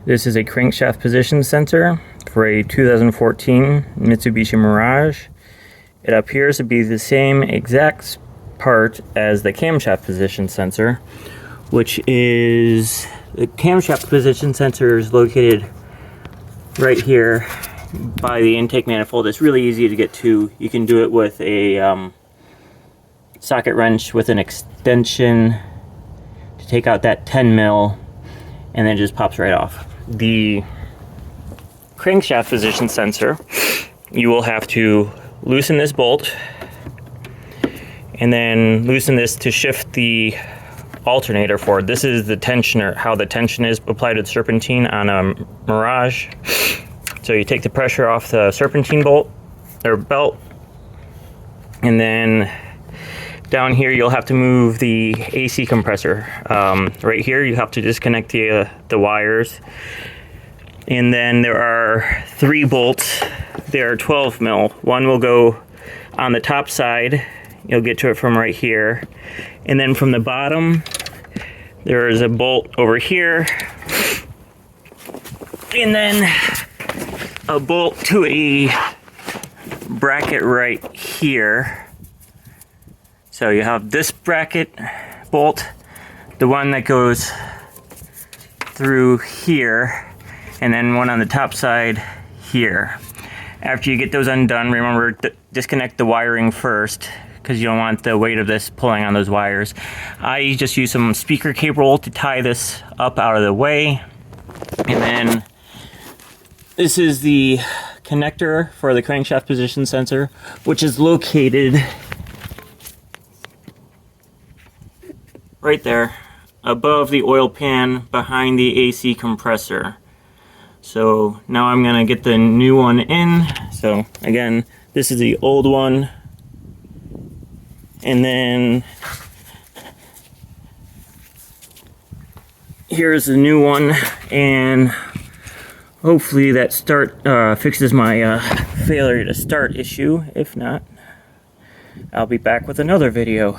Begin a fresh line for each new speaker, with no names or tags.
This is a crankshaft position sensor for a 2014 Mitsubishi Mirage. It appears to be the same exact part as the camshaft position sensor, which is the camshaft position sensor is located right here by the intake manifold. It's really easy to get to. You can do it with a socket wrench with an extension to take out that 10 mil, and then it just pops right off. The crankshaft position sensor, you will have to loosen this bolt and then loosen this to shift the alternator forward. This is the tensioner, how the tension is applied to the serpentine on a Mirage. So you take the pressure off the serpentine bolt or belt, and then down here you'll have to move the AC compressor. Right here you have to disconnect the wires, and then there are 3 bolts. They are 12 mil. One will go on the top side. You'll get to it from right here, and then from the bottom there is a bolt over here, and then a bolt to a bracket right here. So you have this bracket bolt, the one that goes through here, and then one on the top side here. After you get those undone, remember to disconnect the wiring first, because you don't want the weight of this pulling on those wires. I just use some speaker cable to tie this up out of the way. And then this is the connector for the crankshaft position sensor, which is located right there above the oil pan behind the AC compressor. So now I'm gonna get the new one in. So again, this is the old one, and then here's the new one, and hopefully that fixes my failure to start issue. If not, I'll be back with another video.